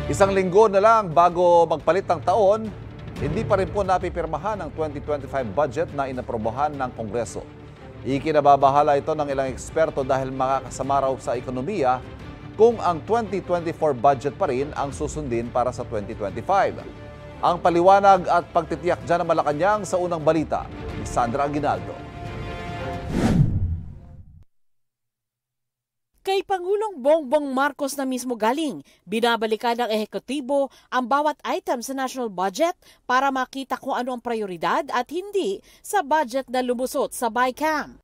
Isang linggo na lang bago magpalit ng taon, hindi pa rin po napipirmahan ang 2025 budget na inaprobohan ng Kongreso. Ikinababahala ito ng ilang eksperto dahil makakasama raw sa ekonomiya kung ang 2024 budget pa rin ang susundin para sa 2025. Ang paliwanag at pagtitiyak dyan ng Malacanang sa unang balita ni Sandra Aguinaldo. Kay Pangulong Bongbong Marcos na mismo galing, binabalikan ng ehekutibo ang bawat item sa national budget para makita kung ano ang prioridad at hindi sa budget na lumusot sa BICAM.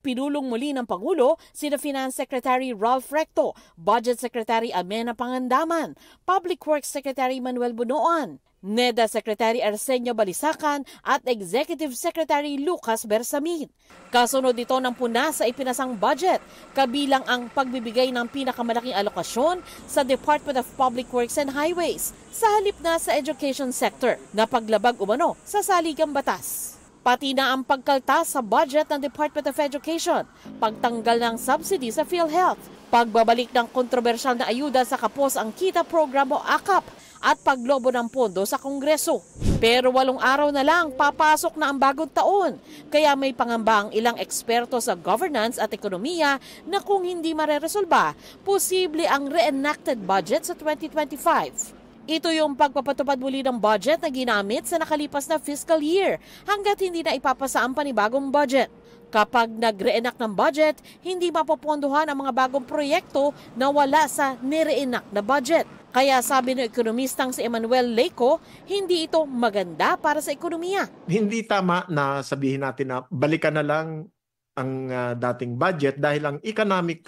Pinulong muli ng Pangulo sina Finance Secretary Ralph Recto, Budget Secretary Amena Pangandaman, Public Works Secretary Manuel Bunoan, NEDA Secretary Arsenio Balisacan at Executive Secretary Lucas Bersamin. Kasunod ito ng puna sa ipinasang budget, kabilang ang pagbibigay ng pinakamalaking alokasyon sa Department of Public Works and Highways sa halip na sa education sector na paglabag umano sa saligang batas. Pati na ang pagkalta sa budget ng Department of Education, pagtanggal ng subsidy sa PhilHealth, pagbabalik ng kontrobersyal na ayuda sa Kapos ang Kita Program o AKAP at paglobo ng pondo sa Kongreso. Pero 8 araw na lang papasok na ang bagong taon, kaya may pangamba ang ilang eksperto sa governance at ekonomiya na kung hindi mareresolba, posible ang reenacted budget sa 2025. Ito yung pagpapatupad muli ng budget na ginamit sa nakalipas na fiscal year hanggat hindi na ipapasa ang panibagong budget. Kapag nag-reenact ng budget, hindi mapopondohan ang mga bagong proyekto na wala sa nireenact na budget. Kaya sabi ng ekonomistang si Emmanuel Leco, hindi ito maganda para sa ekonomiya. Hindi tama na sabihin natin na balikan na lang ang dating budget dahil ang economic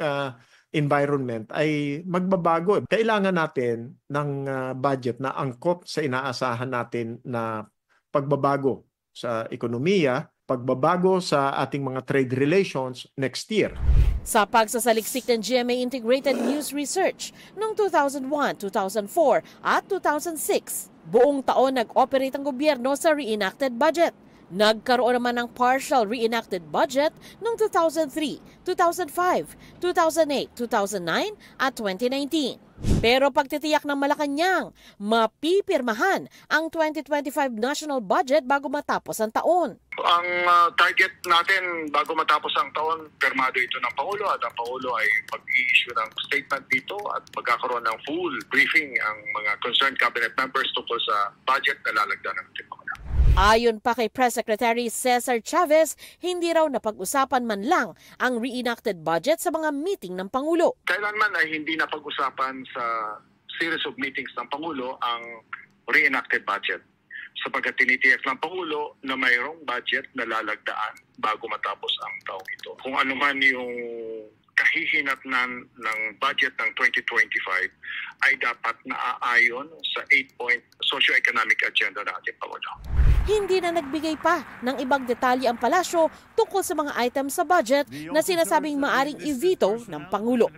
environment ay magbabago. Kailangan natin ng budget na angkop sa inaasahan natin na pagbabago sa ekonomiya, pagbabago sa ating mga trade relations next year. Sa pagsasaliksik ng GMA Integrated News Research noong 2001, 2004 at 2006, buong taon nag-operate ang gobyerno sa reenacted budget. Nagkaroon naman ng partial reenacted budget noong 2003, 2005, 2008, 2009 at 2019. Pero pagtitiyak ng Malacanang, mapipirmahan ang 2025 national budget bago matapos ang taon. Ang target natin bago matapos ang taon, permado ito ng Pangulo at ang Pangulo ay mag-i-issue ng statement dito at magkakaroon ng full briefing ang mga concerned cabinet members tungkol sa budget na lalagda ng ating Pangulo. Ayon pa kay Press Secretary Cesar Chavez, hindi raw napag-usapan man lang ang reenacted budget sa mga meeting ng Pangulo. Kailanman ay hindi napag-usapan sa series of meetings ng Pangulo ang reenacted budget sapagkat tinitiyak ng Pangulo na mayroong budget na lalagdaan bago matapos ang taong ito. Kung ano man yung kahihinatnan ng budget ng 2025 ay dapat naaayon sa 8-point socio-economic agenda ng ating Pangulo. Hindi na nagbigay pa ng ibang detalye ang palasyo tungkol sa mga items sa budget na sinasabing maaring i-veto ng Pangulo.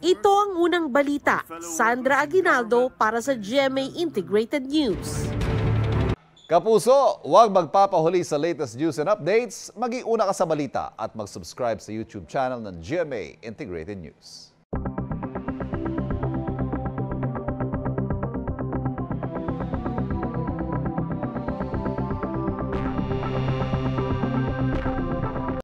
Ito ang unang balita. Sandra Aguinaldo para sa GMA Integrated News. Kapuso, huwag magpapahuli sa latest news and updates. Mag-iuna ka sa balita at mag-subscribe sa YouTube channel ng GMA Integrated News.